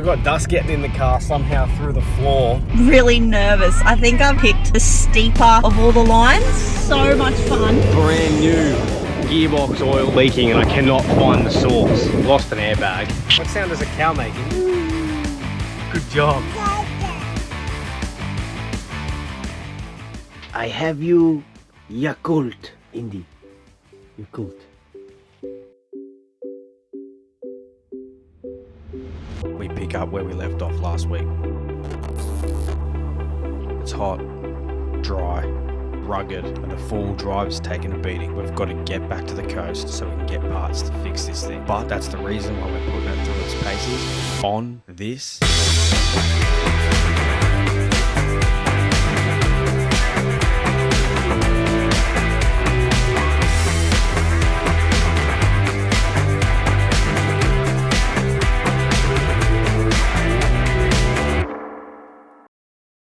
We've got dust getting in the car somehow through the floor. Really nervous. I think I picked the steeper of all the lines. So much fun. Brand new gearbox oil leaking and I cannot find the source. Lost an airbag. What sound does a cow make? Good job. I have you Yakult, Indy. Yakult. We pick up where we left off last week. It's hot, dry, rugged, and the full drive's taken a beating. We've got to get back to the coast so we can get parts to fix this thing. But that's the reason why we're putting it through its paces on this.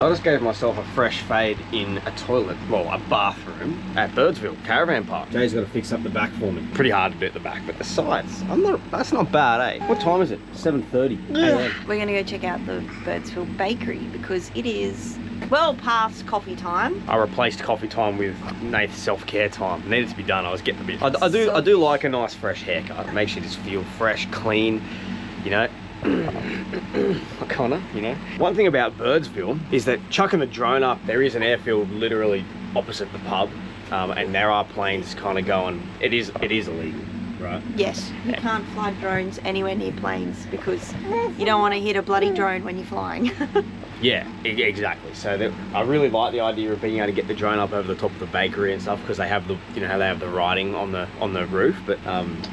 I just gave myself a fresh fade in a toilet, well, a bathroom at Birdsville Caravan Park. Jay's got to fix up the back for me. Pretty hard to do at the back, but the sides, that's not bad, eh? What time is it? 7:30 a.m. We're going to go check out the Birdsville bakery because it is well past coffee time. I replaced coffee time with Nate's self-care time. It needed to be done. I was getting a bit. I do like a nice fresh haircut. It makes you just feel fresh, clean, you know. Kinda, you know. One thing about Birdsville is that chucking the drone up, there is an airfield literally opposite the pub, and there are planes kind of going. It is illegal, right? Yes, you can't fly drones anywhere near planes because you don't want to hit a bloody drone when you're flying. Yeah, exactly. So I really like the idea of being able to get the drone up over the top of the bakery and stuff because they have the, you know, how they have the writing on the roof. But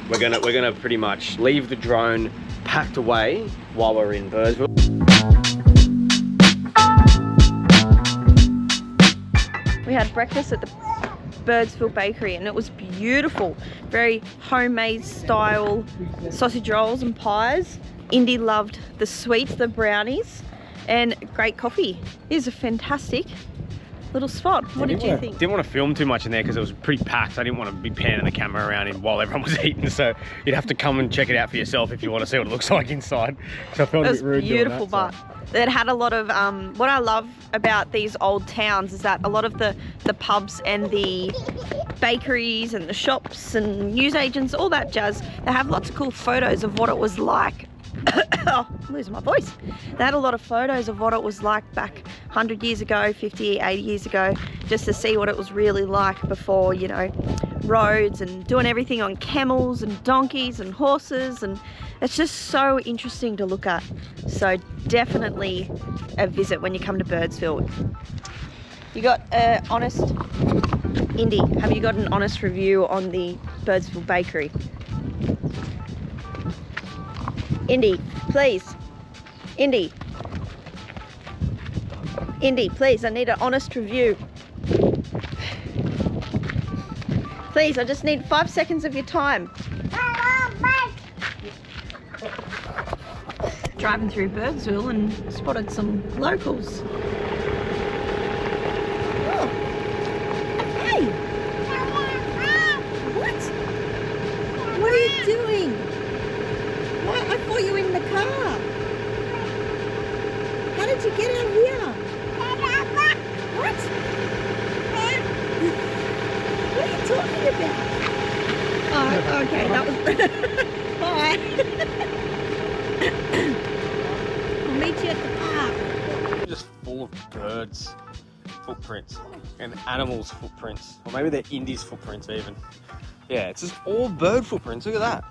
we're gonna pretty much leave the drone packed away while we're in Birdsville. We had breakfast at the Birdsville bakery and it was beautiful. Very homemade style sausage rolls and pies. Indy loved the sweets, the brownies, and great coffee. It is a fantastic little spot. What did you think? Didn't want to film too much in there because it was pretty packed. I didn't want to be panning the camera around in while everyone was eating, so you'd have to come and check it out for yourself if you want to see what it looks like inside. So I felt a bit rude doing that. It was beautiful, but it had a lot of what I love about these old towns is that a lot of the pubs and the bakeries and the shops and newsagents, all that jazz, they have lots of cool photos of what it was like. Oh, I'm losing my voice. They had a lot of photos of what it was like back 100 years ago, 50, 80 years ago, just to see what it was really like before, you know, roads and doing everything on camels and donkeys and horses, and it's just so interesting to look at. So definitely a visit when you come to Birdsville. You got honest, Indy, have you got an honest review on the Birdsville bakery? Indy, please. Indy. Indy, please, I need an honest review. Please, I just need 5 seconds of your time. Driving through Birdsville and spotted some locals. Oh. Hey! What are you doing? What? I thought you were in the car. How did you get out here? What? What are you talking about? Oh, okay, that was... Bye. I'll meet you at the park. Just full of birds' footprints and animals' footprints. Or maybe they're Indy's footprints even. Yeah, it's just all bird footprints. Look at that.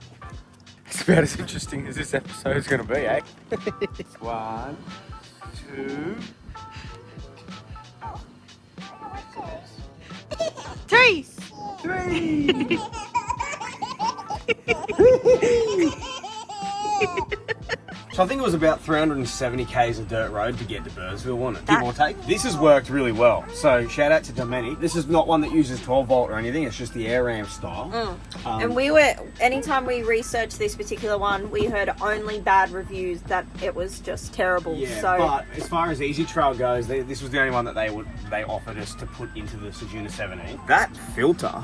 It's about as interesting as this episode is going to be, eh? 1, 2, 3. 3. So I think it was about 370 k's of dirt road to get to Birdsville, wasn't it? Give or take. This has worked really well. So shout out to Domenic. This is not one that uses 12 volt or anything. It's just the air ramp style. And anytime we researched this particular one, we heard only bad reviews, that it was just terrible. Yeah, so, but as far as Easy Trail goes, this was the only one that they offered us to put into the Ceduna 17. That filter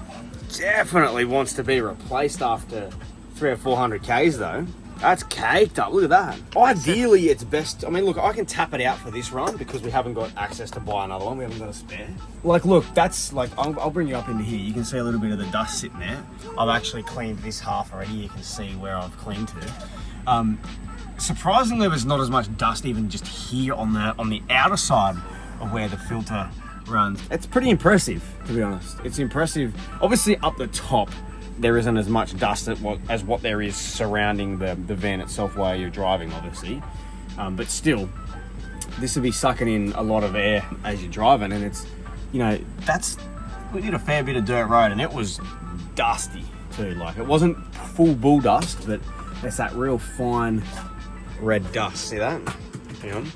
definitely wants to be replaced after 300 or 400 k's though. That's caked up. Look at that. Ideally, it's best. I mean, look, I can tap it out for this run because we haven't got access to buy another one. We haven't got a spare. Like, look, that's like, I'll bring you up into here. You can see a little bit of the dust sitting there. I've actually cleaned this half already. You can see where I've cleaned to. Surprisingly, there's not as much dust even just here on the outer side of where the filter runs. It's pretty impressive, to be honest. It's impressive. Obviously, up the top, there isn't as much dust as what there is surrounding the van itself while you're driving, obviously. But still, this would be sucking in a lot of air as you're driving, and it's, you know, we did a fair bit of dirt road, and it was dusty too. Like, it wasn't full bull dust, but there's that real fine red dust. See that? Hang on.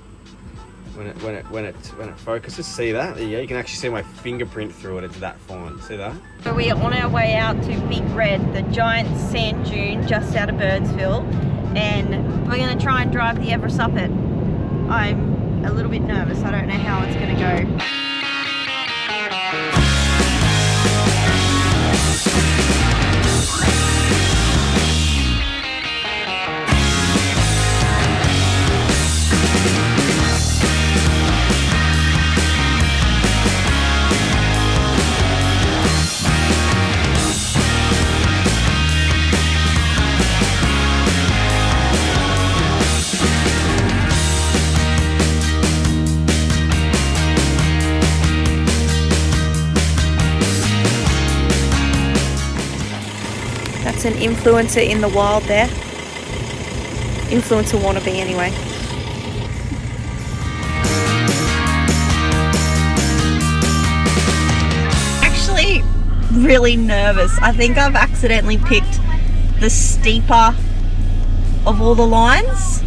When it focuses, see that? There you go. You can actually see my fingerprint through it. It's that fine. See that? So we are on our way out to Big Red, the giant sand dune just out of Birdsville, and we're going to try and drive the Everest up it. I'm a little bit nervous. I don't know how it's going to go. That's an influencer in the wild there. Influencer wannabe anyway. Actually, really nervous. I think I've accidentally picked the steeper of all the lines.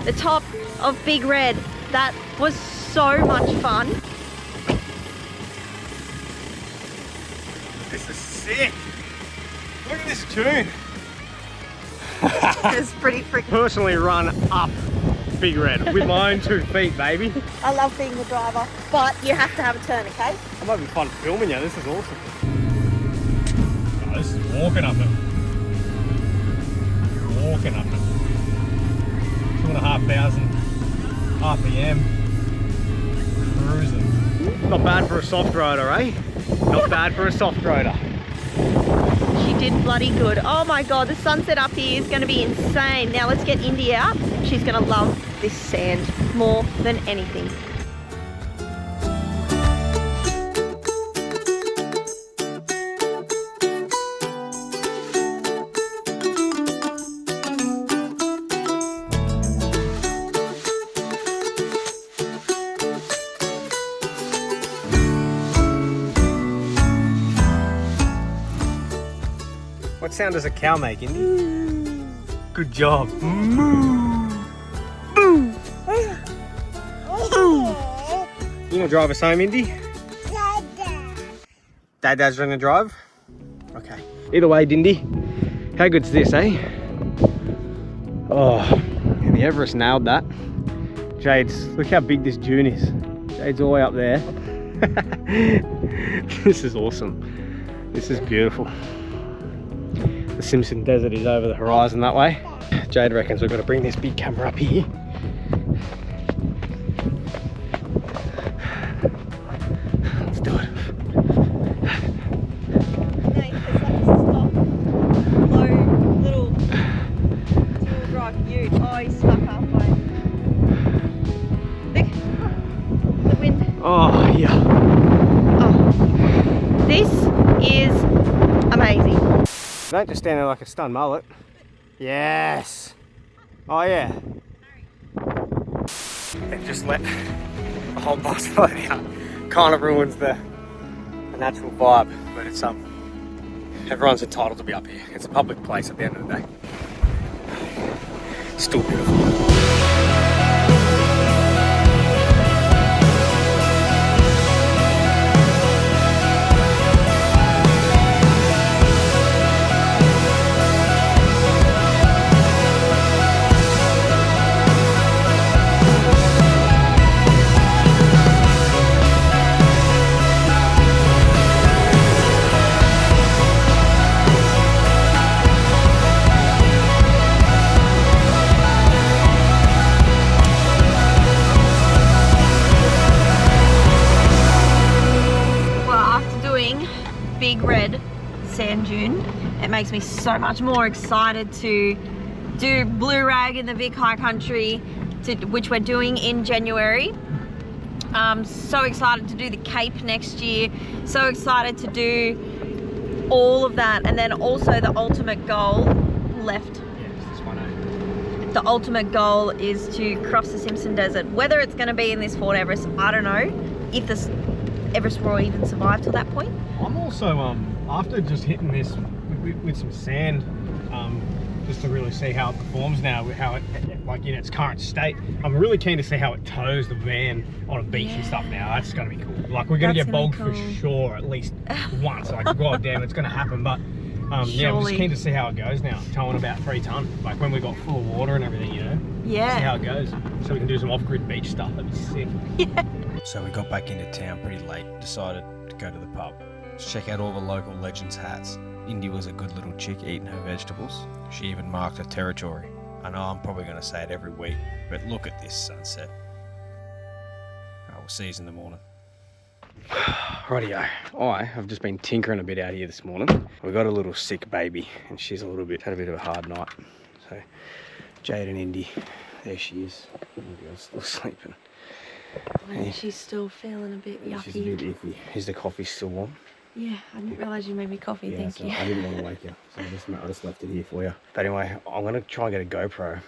The top of Big Red. That was so much fun. This is sick. Look at this tune. It's pretty freaking. Personally run up Big Red with my own 2 feet, baby. I love being the driver, but you have to have a turn, okay? I'm having fun filming you. This is awesome. Oh, this is walking up it. Walking up it. 2,500 RPM, cruising. Not bad for a soft roader, eh? Not bad for a soft roader. She did bloody good. Oh my god, the sunset up here is going to be insane. Now let's get Indy out. She's going to love this sand more than anything. What sound does a cow make, Indy? Good job. Moo. Boo. Boo. You gonna drive us home, Indy? Dad's gonna drive? Okay. Either way, Dindy, how good's this, eh? Oh, and the Everest nailed that. Jade's, look how big this dune is. Jade's all the way up there. This is awesome. This is beautiful. The Simpson Desert is over the horizon that way. Jade reckons we've got to bring this big camera up here. Let's do it. Low little dual drive ute. Oh, he's stuck halfway. Look, the wind. Oh yeah. Oh, this is amazing. Don't just stand there like a stunned mullet. Yes. Oh yeah. They've just let the whole bus float out. Kind of ruins the natural vibe, but it's everyone's entitled to be up here. It's a public place at the end of the day. Still beautiful. Dune. It makes me so much more excited to do Blue Rag in the Vic High Country, which we're doing in January. So excited to do the Cape next year. So excited to do all of that. And then also the ultimate goal, left. The ultimate goal is to cross the Simpson Desert. Whether it's going to be in this Ford Everest, I don't know. If this Everest will even survive till that point. I'm also, after just hitting this with some sand, just to really see how it performs now, how it, like in its current state, I'm really keen to see how it tows the van on a beach and stuff now. That's going to be cool. Like, we're going to get bogged for sure at least once. Like, god damn, it's going to happen. But yeah, I'm just keen to see how it goes now, towing about 3 ton. Like when we got full of water and everything, you know? Yeah. See how it goes. So we can do some off-grid beach stuff. That'd be sick. Yeah. So we got back into town pretty late, decided to go to the pub. Check out all the local legends' hats. Indy was a good little chick eating her vegetables. She even marked her territory. I know I'm probably going to say it every week, but look at this sunset. I will see you in the morning. Rightio, I have just been tinkering a bit out here this morning. We got a little sick baby and she's had a bit of a hard night. So Jade and Indy, there she is. Indy's still sleeping. Yeah, she's still feeling a bit yucky. She's a bit iffy. Is the coffee still warm? Yeah, I didn't realise you made me coffee, thank you. I didn't want to wake you, so I just left it here for you. But anyway, I'm going to try and get a GoPro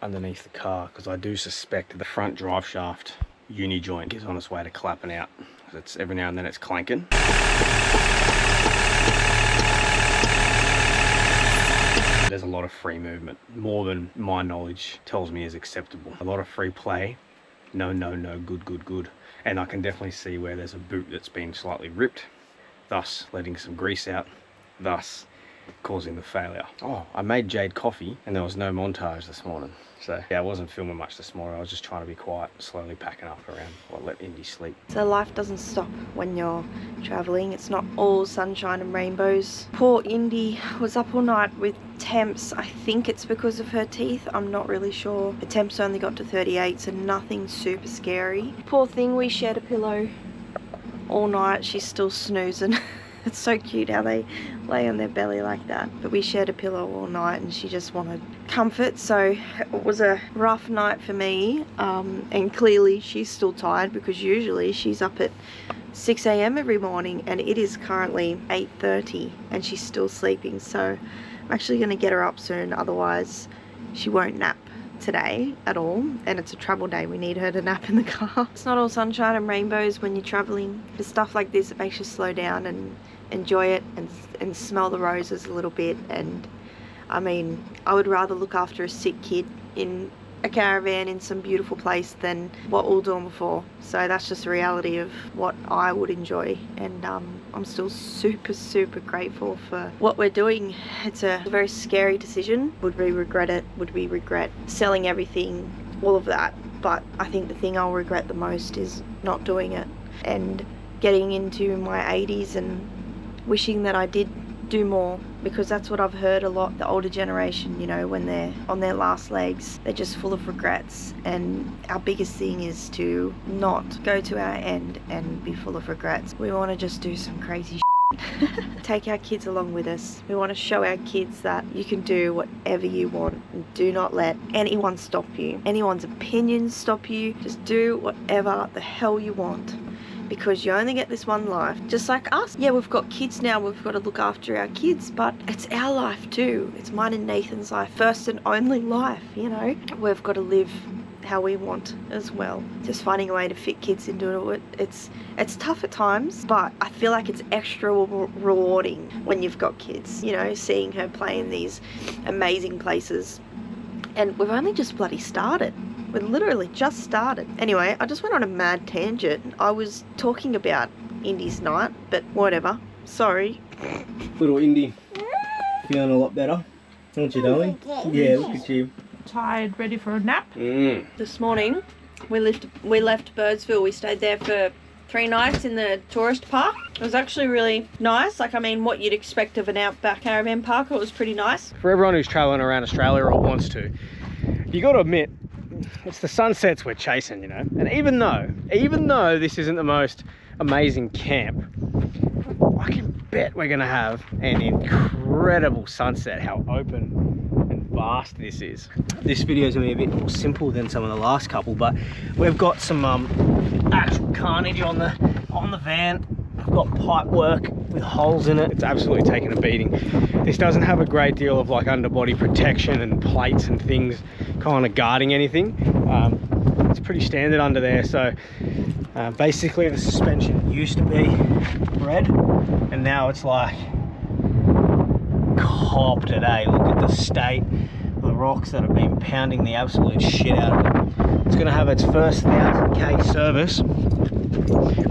underneath the car because I do suspect the front drive shaft uni joint is on its way to clapping out. It's every now and then it's clanking. There's a lot of free movement, more than my knowledge tells me is acceptable. A lot of free play. No, good. And I can definitely see where there's a boot that's been slightly ripped, thus letting some grease out, thus causing the failure. Oh, I made Jade coffee and there was no montage this morning. So yeah, I wasn't filming much this morning. I was just trying to be quiet, slowly packing up around while I let Indy sleep. So life doesn't stop when you're traveling. It's not all sunshine and rainbows. Poor Indy was up all night with temps. I think it's because of her teeth. I'm not really sure. The temps only got to 38, so nothing super scary. Poor thing, we shared a pillow all night. She's still snoozing. It's so cute how they lay on their belly like that. But we shared a pillow all night and she just wanted comfort. So it was a rough night for me. And clearly she's still tired because usually she's up at 6 AM every morning and it is currently 8:30 and she's still sleeping. So I'm actually going to get her up soon. Otherwise she won't nap today at all, and it's a travel day. We need her to nap in the car. It's not all sunshine and rainbows when you're traveling. For stuff like this, it makes you slow down and enjoy it and smell the roses a little bit. And I mean, I would rather look after a sick kid in a caravan in some beautiful place than what we're doing before. So that's just the reality of what I would enjoy, and I'm still super grateful for what we're doing. It's a very scary decision. Would we regret it? Would we regret selling everything? All of that. But I think the thing I'll regret the most is not doing it and getting into my 80s and wishing that I did do more, because that's what I've heard a lot. The older generation, you know, when they're on their last legs, they're just full of regrets. And our biggest thing is to not go to our end and be full of regrets. We want to just do some crazy shit. Take our kids along with us. We want to show our kids that you can do whatever you want and do not let anyone stop you, anyone's opinions stop you. Just do whatever the hell you want, because you only get this one life. Just like us. Yeah, we've got kids now, we've got to look after our kids, but it's our life too. It's mine and Nathan's life, first and only life, you know. We've got to live how we want as well. Just finding a way to fit kids into it. It's tough at times, but I feel like it's extra rewarding when you've got kids, you know, seeing her play in these amazing places. And we've only just bloody started. We literally just started. Anyway, I just went on a mad tangent. I was talking about Indy's night, but whatever. Sorry. Little Indy, feeling a lot better, aren't you, darling? Yeah, look at you. Tired, ready for a nap. This morning, we left Birdsville. We stayed there for 3 nights in the tourist park. It was actually really nice. Like, I mean, what you'd expect of an outback caravan park. It was pretty nice. For everyone who's traveling around Australia or wants to, you got to admit, it's the sunsets we're chasing, you know. And even though this isn't the most amazing camp, I can bet we're gonna have an incredible sunset. How open and vast this is. This video is gonna be a bit more simple than some of the last couple, but we've got some actual carnage on the van. I've got pipe work with holes in it. It's absolutely taken a beating. This doesn't have a great deal of like underbody protection and plates and things kind of guarding anything. It's pretty standard under there. So basically the suspension used to be red and now it's like cop today. Look at the state of the rocks that have been pounding the absolute shit out of it. It's going to have its first 1000k service.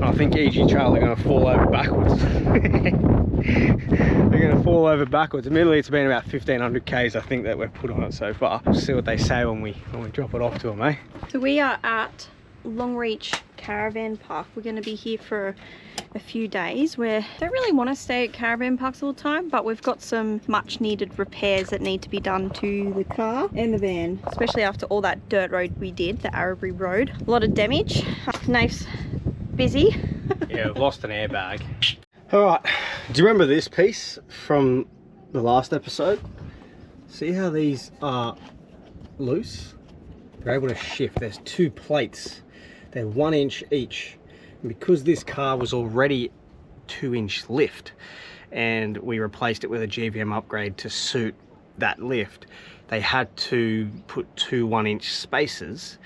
I think EG Trail are going to fall over backwards. They're going to fall over backwards. Admittedly, it's been about 1500 k's I think that we've put on it so far. We'll see what they say when we drop it off to them, eh? So we are at Longreach Caravan Park. We're going to be here for a few days. We don't really want to stay at caravan parks all the time, but we've got some much needed repairs that need to be done to the car and the van, especially after all that dirt road we did, the Arabry Road. A lot of damage. Nafe's busy. Yeah, we've lost an airbag. Alright, do you remember this piece from the last episode? See how these are loose? They're able to shift. There's two plates. They're 1 inch each. And because this car was already 2-inch lift and we replaced it with a GVM upgrade to suit that lift, they had to put two 1-inch spacers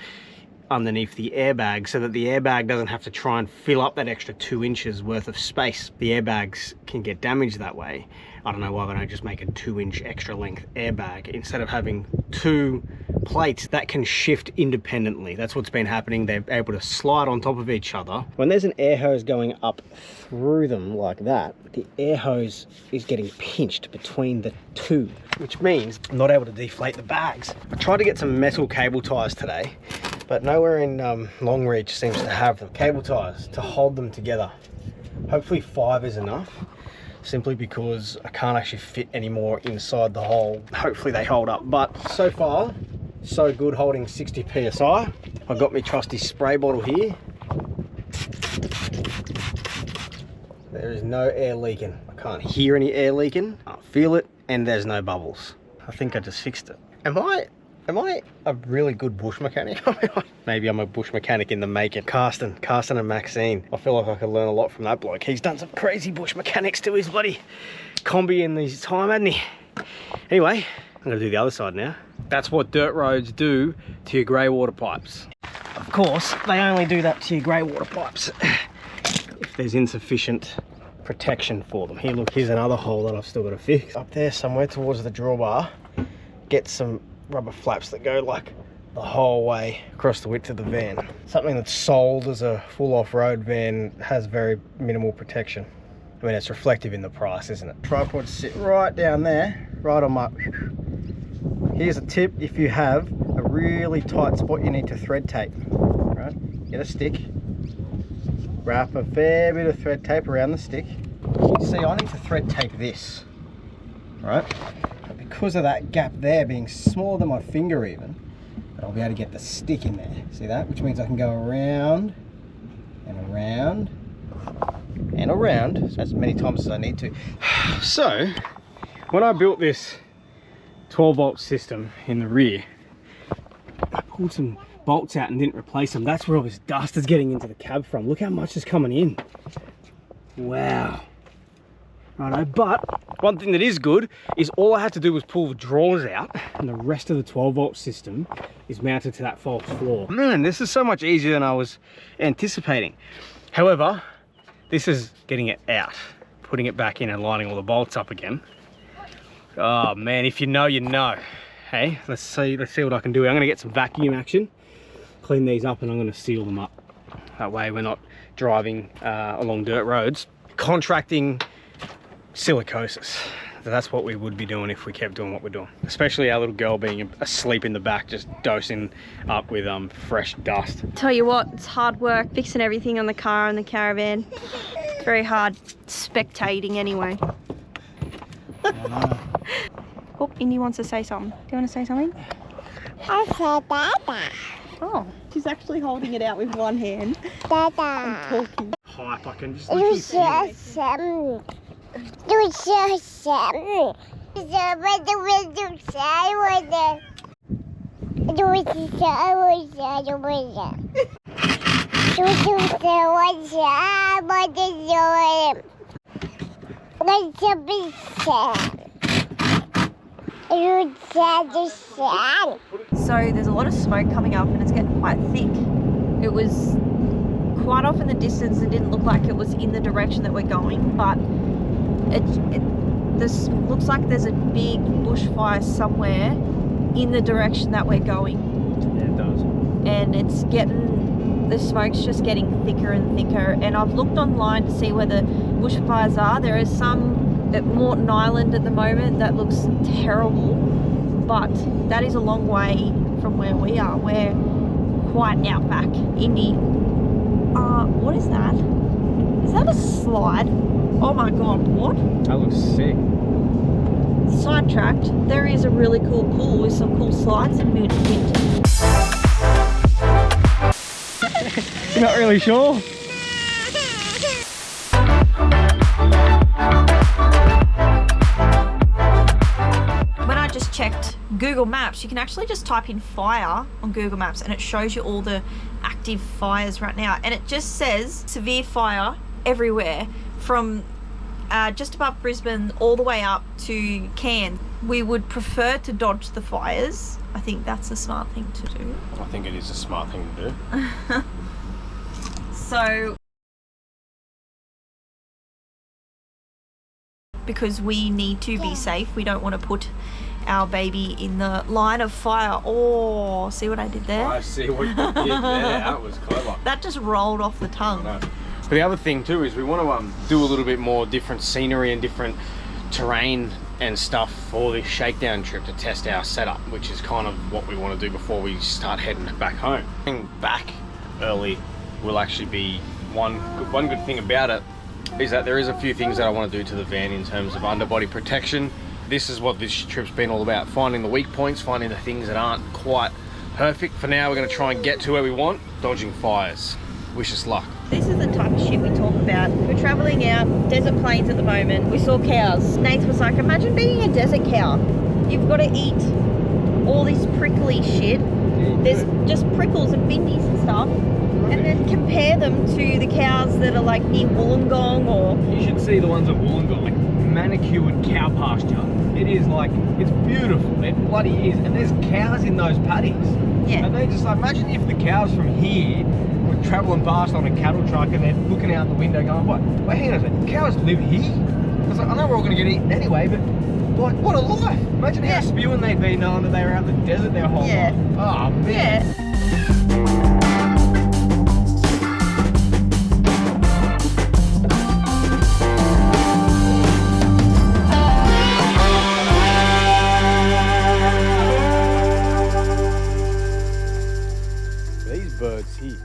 underneath the airbag so that the airbag doesn't have to try and fill up that extra 2 inches worth of space. The airbags can get damaged that way. I don't know why they don't just make a 2-inch extra length airbag instead of having two plates that can shift independently. That's what's been happening. They're able to slide on top of each other. When there's an air hose going up through them like that, the air hose is getting pinched between the two, which means I'm not able to deflate the bags. I tried to get some metal cable ties today, but nowhere in Longreach seems to have them. Cable ties to hold them together. Hopefully 5 is enough, simply because I can't actually fit any more inside the hole. Hopefully they hold up, but so far so good holding 60 psi. I've got my trusty spray bottle here. There is no air leaking. I can't hear any air leaking. I feel it, and there's no bubbles. I think I just fixed it. Am I a really good bush mechanic? Maybe I'm a bush mechanic in the making. Carsten and Maxine. I feel like I could learn a lot from that bloke. He's done some crazy bush mechanics to his bloody combi in his time, hasn't he? Anyway, I'm gonna do the other side now. That's what dirt roads do to your grey water pipes. Of course, they only do that to your grey water pipes if there's insufficient protection for them. Here, look, here's another hole that I've still got to fix. Up there somewhere towards the drawbar, get some rubber flaps that go like the whole way across the width of the van. Something that's sold as a full off-road van has very minimal protection. I mean, it's reflective in the price, isn't it? Tripods sit right down there, right on my... Here's a tip: if you have a really tight spot, you need to thread tape, right? Get a stick, wrap a fair bit of thread tape around the stick. You see, I need to thread tape this, right? But because of that gap there being smaller than my finger even, I'll be able to get the stick in there. See that? Which means I can go around and around and around as many times as I need to. So, when I built this 12-volt system in the rear, I pulled some bolts out and didn't replace them. That's where all this dust is getting into the cab from. Look how much is coming in. Wow. Righto, but one thing that is good is all I had to do was pull the drawers out and the rest of the 12-volt system is mounted to that false floor. Man, this is so much easier than I was anticipating. However, this is getting it out, putting it back in and lining all the bolts up again. Oh man, if you know, you know. Hey, let's see what I can do. I'm gonna get some vacuum action, clean these up, and I'm gonna seal them up. That way we're not driving along dirt roads, contracting silicosis. That's what we would be doing if we kept doing what we're doing. Especially our little girl being asleep in the back, just dosing up with fresh dust. Tell you what, it's hard work fixing everything on the car and the caravan. It's very hard spectating anyway. Oh, Indy wants to say something. Do you want to say something? I said Dada. Oh, she's actually holding it out with one hand. Dada. And talking. Pipe, I can just You literally said feel it. Do so sad. So there's a lot of smoke coming up and it's getting quite thick. It was quite off in the distance and didn't look like it was in the direction that we're going, but this looks like there's a big bushfire somewhere in the direction that we're going. Yeah, it does. And the smoke's just getting thicker and thicker, and I've looked online to see where the bushfires are. There is some at Morton Island at the moment that looks terrible, but that is a long way from where we are. We're quite outback. Indy, what is that? Is that a slide? Oh my god, what? That looks sick. Sidetracked, there is a really cool pool with some cool slides and wind. You're not really sure? When I just checked Google Maps, you can actually just type in fire on Google Maps and it shows you all the active fires right now, and it just says severe fire everywhere from just above Brisbane all the way up to Cairns. We would prefer to dodge the fires. I think that's a smart thing to do. I think it is a smart thing to do. So, because we need to be safe, we don't want to put our baby in the line of fire. Oh, see what I did there? I see what you did there. That was clever. That just rolled off the tongue. No. But the other thing too is we want to do a little bit more different scenery and different terrain and stuff for this shakedown trip to test our setup, which is kind of what we want to do before we start heading back home. Getting back early will actually be one good thing about it, is that there is a few things that I want to do to the van in terms of underbody protection. This is what this trip's been all about, finding the weak points, finding the things that aren't quite perfect. For now, we're going to try and get to where we want, dodging fires. Wish us luck. This is the type of shit we talk about. We're traveling out desert plains at the moment. We saw cows. Nate was like, imagine being a desert cow. You've got to eat all this prickly shit. There's just prickles and bindies and stuff. And then compare them to the cows that are like near Wollongong or... You should see the ones at Wollongong, like manicured cow pasture. It is like, it's beautiful, it bloody is. And there's cows in those paddies. Yeah. And they just like, imagine if the cows from here were travelling past on a cattle truck and they're looking out the window going, what? Wait, hang on a second, cows live here? I was like, I know we're all going to get eaten anyway, but like, what a life. Imagine how spewing they'd be knowing that they were out in the desert their whole life. Oh, man. Yeah. Birds here,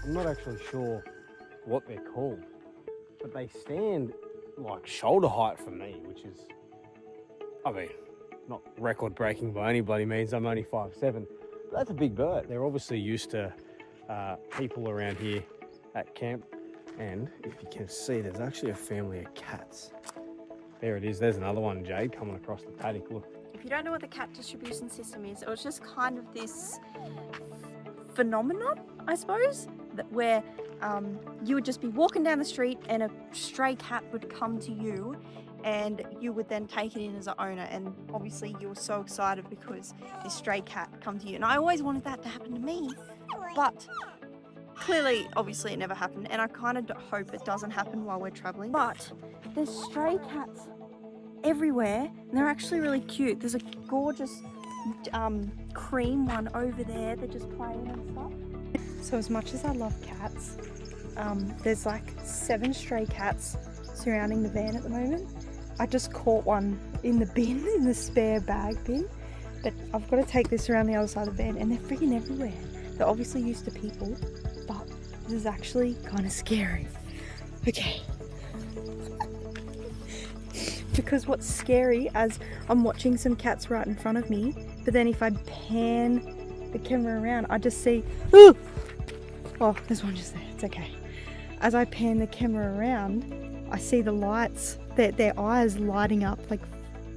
I'm not actually sure what they're called, but they stand like shoulder height for me, which is, I mean, not record breaking by any bloody means. I'm only 5'7", but that's a big bird. They're obviously used to people around here at camp, and if you can see, there's actually a family of cats. There it is. There's another one, Jade, coming across the paddock. Look. If you don't know what the cat distribution system is, it was just kind of this phenomenon, I suppose, that where you would just be walking down the street and a stray cat would come to you and you would then take it in as an owner, and obviously you were so excited because this stray cat come to you, and I always wanted that to happen to me, but clearly obviously it never happened, and I kind of hope it doesn't happen while we're traveling. But there's stray cats everywhere and they're actually really cute. There's a gorgeous cream one over there. They're just playing and stuff. So as much as I love cats, there's like 7 stray cats surrounding the van at the moment. I just caught one in the bin, in the spare bag bin, but I've got to take this around the other side of the van, and they're freaking everywhere. They're obviously used to people, but this is actually kind of scary. Okay. Because what's scary, as I'm watching some cats right in front of me, but then if I pan the camera around, I just see, oh, there's one just there, it's okay. As I pan the camera around, I see the lights, their eyes lighting up like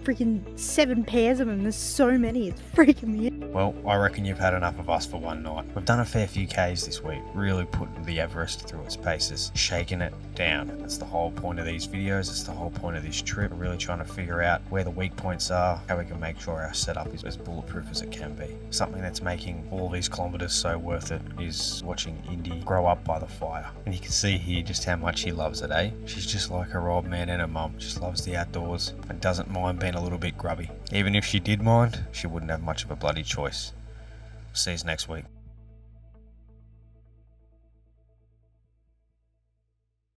freaking 7 pairs of them. There's so many, it's freaking me out. Well, I reckon you've had enough of us for one night. We've done a fair few Ks this week, really putting the Everest through its paces, shaking it down. That's the whole point of these videos, it's the whole point of this trip. We're really trying to figure out where the weak points are, how we can make sure our setup is as bulletproof as it can be. Something that's making all these kilometers so worth it is watching Indy grow up by the fire. And you can see here just how much she loves it, eh? She's just like her old man and her mum, just loves the outdoors and doesn't mind being a little bit grubby. Even if she did mind, she wouldn't have much of a bloody choice. See you next week.